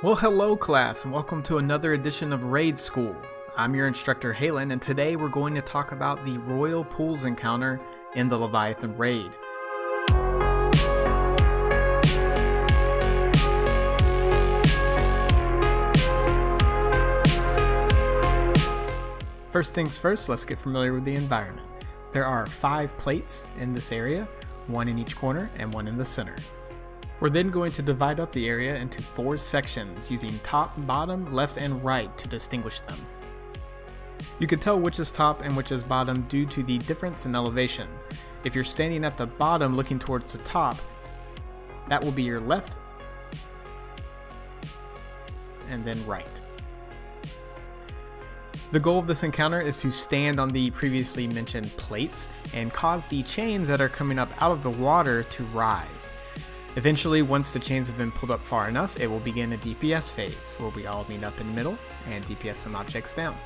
Well, hello class, and welcome to another edition of Raid School. I'm your instructor Halen, and today we're going to talk about the Royal Pools encounter in the Leviathan Raid. First things first, let's get familiar with the environment. There are 5 plates in this area, 1 in each corner and 1 in the center. We're then going to divide up the area into 4 sections using top, bottom, left, and right to distinguish them. You can tell which is top and which is bottom due to the difference in elevation. If you're standing at the bottom looking towards the top, that will be your left and then right. The goal of this encounter is to stand on the previously mentioned plates and cause the chains that are coming up out of the water to rise. Eventually, once the chains have been pulled up far enough, it will begin a DPS phase, where we all meet up in the middle and DPS some objects down.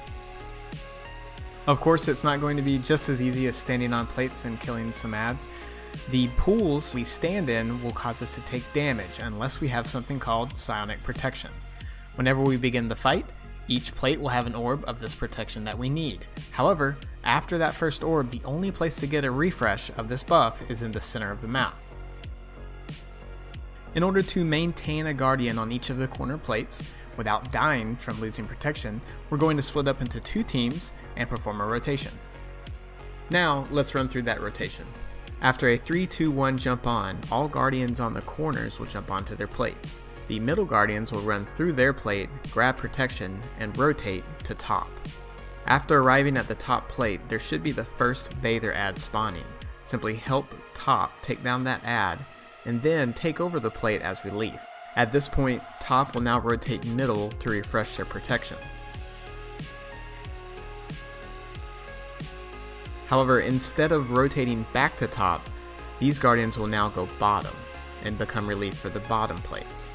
Of course, it's not going to be just as easy as standing on plates and killing some adds. The pools we stand in will cause us to take damage unless we have something called psionic protection. Whenever we begin the fight, each plate will have an orb of this protection that we need. However, after that first orb, the only place to get a refresh of this buff is in the center of the map. In order to maintain a guardian on each of the corner plates without dying from losing protection, we're going to split up into 2 teams and perform a rotation. Now let's run through that rotation. After a 3-2-1 jump on, all guardians on the corners will jump onto their plates. The middle guardians will run through their plate, grab protection, and rotate to top. After arriving at the top plate, there should be the first bather ad spawning. Simply help top take down that ad and then take over the plate as relief. At this point, top will now rotate middle to refresh their protection. However, instead of rotating back to top, these guardians will now go bottom and become relief for the bottom plates.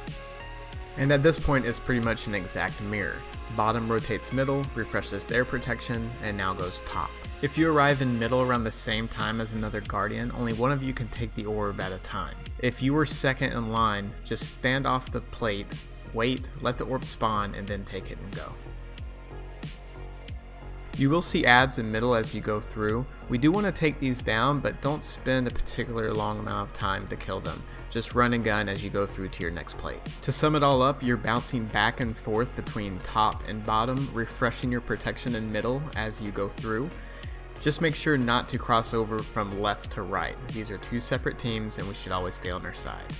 And at this point, it's pretty much an exact mirror. Bottom rotates middle, refreshes their protection, and now goes top. If you arrive in middle around the same time as another guardian, only one of you can take the orb at a time. If you were second in line, just stand off the plate, wait, let the orb spawn, and then take it and go. You will see ads in middle as you go through. We do want to take these down, but don't spend a particular long amount of time to kill them. Just run and gun as you go through to your next plate. To sum it all up, you're bouncing back and forth between top and bottom, refreshing your protection in middle as you go through. Just make sure not to cross over from left to right. These are 2 separate teams and we should always stay on our side.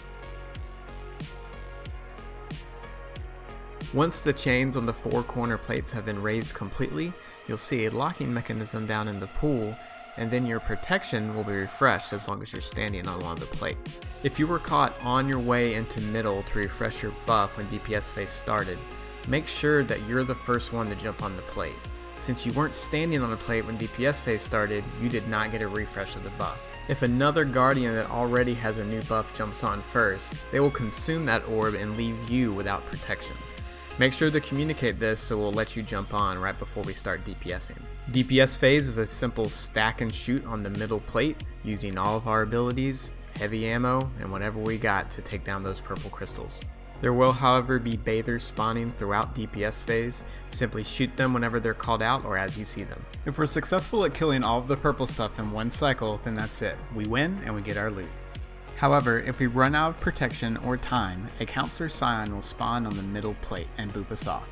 Once the chains on the 4 corner plates have been raised completely, you'll see a locking mechanism down in the pool, and then your protection will be refreshed as long as you're standing on one of the plates. If you were caught on your way into middle to refresh your buff when DPS phase started, make sure that you're the first one to jump on the plate. Since you weren't standing on a plate when DPS phase started, you did not get a refresh of the buff. If another guardian that already has a new buff jumps on first, they will consume that orb and leave you without protection. Make sure to communicate this so we'll let you jump on right before we start DPSing. DPS phase is a simple stack and shoot on the middle plate using all of our abilities, heavy ammo, and whatever we got to take down those purple crystals. There will, however, be bathers spawning throughout DPS phase. Simply shoot them whenever they're called out or as you see them. If we're successful at killing all of the purple stuff in one cycle, then that's it. We win and we get our loot. However, if we run out of protection or time, a counselor scion will spawn on the middle plate and boop us off.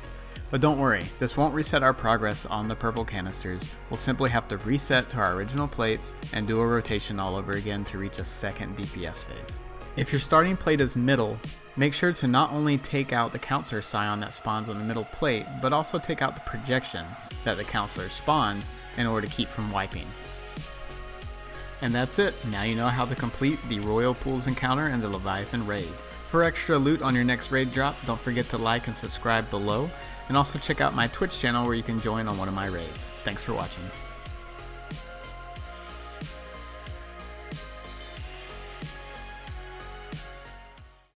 But don't worry, this won't reset our progress on the purple canisters. We'll simply have to reset to our original plates and do a rotation all over again to reach a second DPS phase. If your starting plate is middle, make sure to not only take out the counselor scion that spawns on the middle plate, but also take out the projection that the counselor spawns in order to keep from wiping. And that's it. Now you know how to complete the Royal Pools encounter in the Leviathan Raid. For extra loot on your next raid drop, don't forget to like and subscribe below, and also check out my Twitch channel where you can join on one of my raids. Thanks for watching.